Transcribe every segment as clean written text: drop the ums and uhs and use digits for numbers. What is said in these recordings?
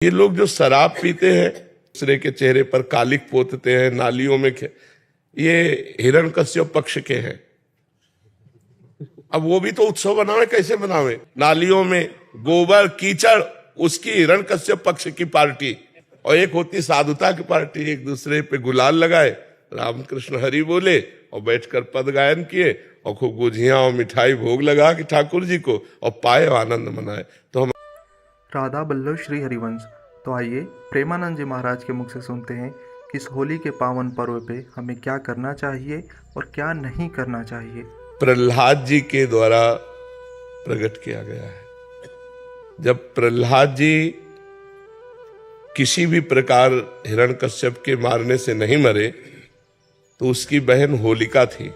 ये लोग जो शराब पीते हैं, दूसरे के चेहरे पर कालिक पोतते हैं, नालियों में ये हिरण्यकश्यप पक्ष के हैं। अब वो भी तो उत्सव बनावे, कैसे बनावे? नालियों में गोबर कीचड़, उसकी हिरण्यकश्यप पक्ष की पार्टी, और एक होती साधुता की पार्टी। एक दूसरे पे गुलाल लगाए, रामकृष्ण हरि बोले और बैठकर पद गायन किए और खूब गुझियां और मिठाई भोग लगा कि ठाकुर जी को, और पाए आनंद मनाए। तो हम राधा बल्लभ श्री हरिवंश। तो आइए प्रेमानंद जी महाराज के मुख से सुनते हैं कि इस होली के पावन पर्व पे हमें क्या करना चाहिए और क्या नहीं करना चाहिए। प्रहलाद जी के द्वारा प्रकट किया गया है। जब प्रहलाद जी किसी भी प्रकार हिरण्यकश्यप के मारने से नहीं मरे, तो उसकी बहन होलिका थी।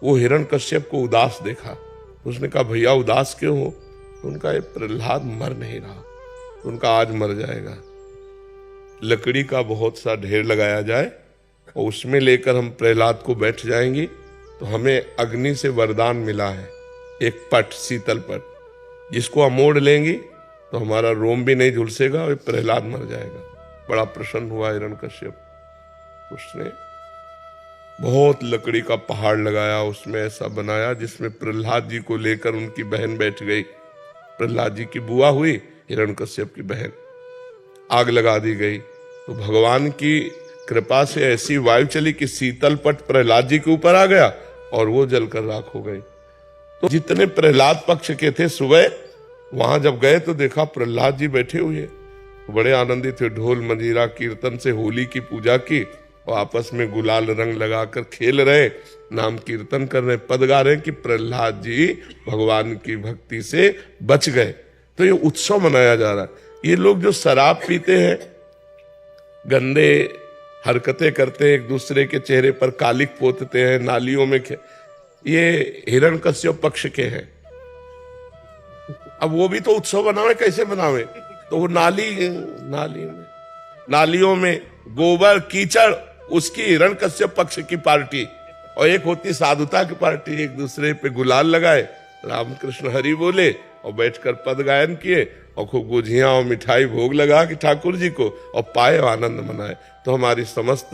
वो हिरण्यकश्यप को उदास देखा, उसने कहा भैया उदास क्यों हो? तो उनका ये प्रहलाद मर नहीं रहा, तो उनका आज मर जाएगा। लकड़ी का बहुत सा ढेर लगाया जाए और उसमें लेकर हम प्रहलाद को बैठ जाएंगे, तो हमें अग्नि से वरदान मिला है, एक पट, शीतल पट, जिसको हम मोड़ लेंगे तो हमारा रोम भी नहीं झुलसेगा और प्रहलाद मर जाएगा। बड़ा प्रसन्न हुआ हिरण्यकश्यप। उसने बहुत लकड़ी का पहाड़ लगाया, उसमें ऐसा बनाया जिसमें प्रहलाद जी को लेकर उनकी बहन बैठ गई। प्रहलाद जी की बुआ हुई हिरण्यकश्यप की बहन। आग लगा दी गई, तो भगवान की कृपा से ऐसी वायु चली कि शीतल पट प्रहलाद जी के ऊपर आ गया और वो जलकर राख हो गई। तो जितने प्रहलाद पक्ष के थे, सुबह वहां जब गए तो देखा प्रहलाद जी बैठे हुए, बड़े आनंदित थे। ढोल मंजीरा कीर्तन से होली की पूजा की और आपस में गुलाल रंग लगाकर खेल रहे, नाम कीर्तन कर रहे, पद गा रहे कि प्रहलाद जी भगवान की भक्ति से बच गए। तो ये उत्सव मनाया जा रहा है। ये लोग जो शराब पीते हैं, गंदे हरकतें करते हैं, एक दूसरे के चेहरे पर कालिक पोतते हैं, नालियों में ये हिरण्यकश्यप पक्ष के हैं। अब वो भी तो उत्सव बनावे, कैसे बनावे? तो वो नालियों में गोबर कीचड़, उसकी हिरण्यकश्यप पक्ष की पार्टी, और एक होती साधुता की पार्टी। एक दूसरे पे गुलाल लगाए, रामकृष्ण हरि बोले और बैठकर पद गायन किए और खूब गुझियां और मिठाई भोग लगा कि ठाकुर जी को, और पाए आनंद मनाए। तो हमारी समस्त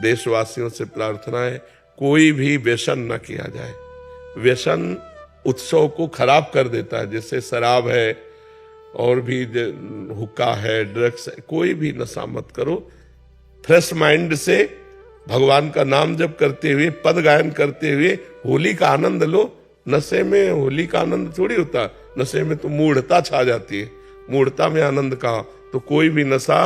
देशवासियों से प्रार्थना है, कोई भी व्यसन न किया जाए। व्यसन उत्सव को खराब कर देता है, जैसे शराब है और भी हुक्का है, ड्रग्स है, कोई भी नशा मत करो। फ्रेश माइंड से भगवान का नाम जप करते हुए, पद गायन करते हुए होली का आनंद लो। नशे में होली का आनंद थोड़ी होता, नशे में तो मूढ़ता छा जाती है। मूढ़ता में आनंद कहाँ? तो कोई भी नशा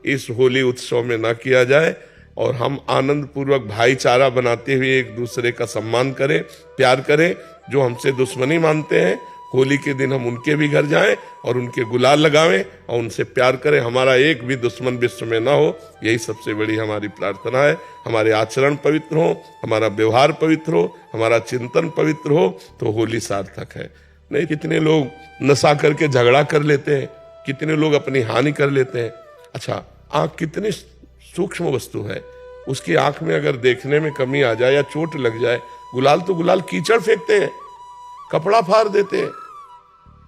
इस होली उत्सव में ना किया जाए, और हम आनंद पूर्वक भाईचारा बनाते हुए एक दूसरे का सम्मान करें, प्यार करें। जो हमसे दुश्मनी मानते हैं, होली के दिन हम उनके भी घर जाएं और उनके गुलाल लगावें और उनसे प्यार करें। हमारा एक भी दुश्मन विश्व में ना हो, यही सबसे बड़ी हमारी प्रार्थना है। हमारे आचरण पवित्र हो, हमारा व्यवहार पवित्र हो, हमारा चिंतन पवित्र हो, तो होली सार्थक है। नहीं, कितने लोग नशा करके झगड़ा कर लेते हैं, कितने लोग अपनी हानि कर लेते हैं। अच्छा, आंख कितनी सूक्ष्म वस्तु है, उसकी आंख में अगर देखने में कमी आ जाए या चोट लग जाए, गुलाल तो गुलाल कीचड़ फेंकते हैं, कपड़ा फाड़ देते हैं।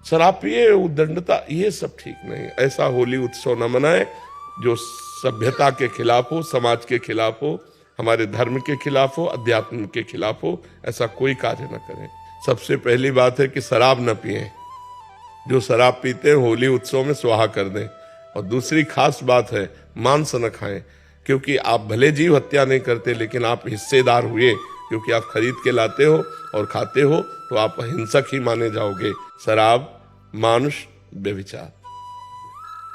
शराब पिए, उद्दंडता, ये सब ठीक नहीं। ऐसा होली उत्सव न मनाए जो सभ्यता के खिलाफ हो, समाज के खिलाफ हो, हमारे धर्म के खिलाफ हो, अध्यात्म के खिलाफ हो। ऐसा कोई कार्य न करें। सबसे पहली बात है कि शराब न पिए। जो शराब पीते हैं होली उत्सव में स्वाहा कर दें। और दूसरी खास बात है, मांस न खाएं, क्योंकि आप भले जीव हत्या नहीं करते, लेकिन आप हिस्सेदार हुए, क्योंकि आप खरीद के लाते हो और खाते हो, तो आप हिंसक ही माने जाओगे। शराब, मांस, व्यभिचार।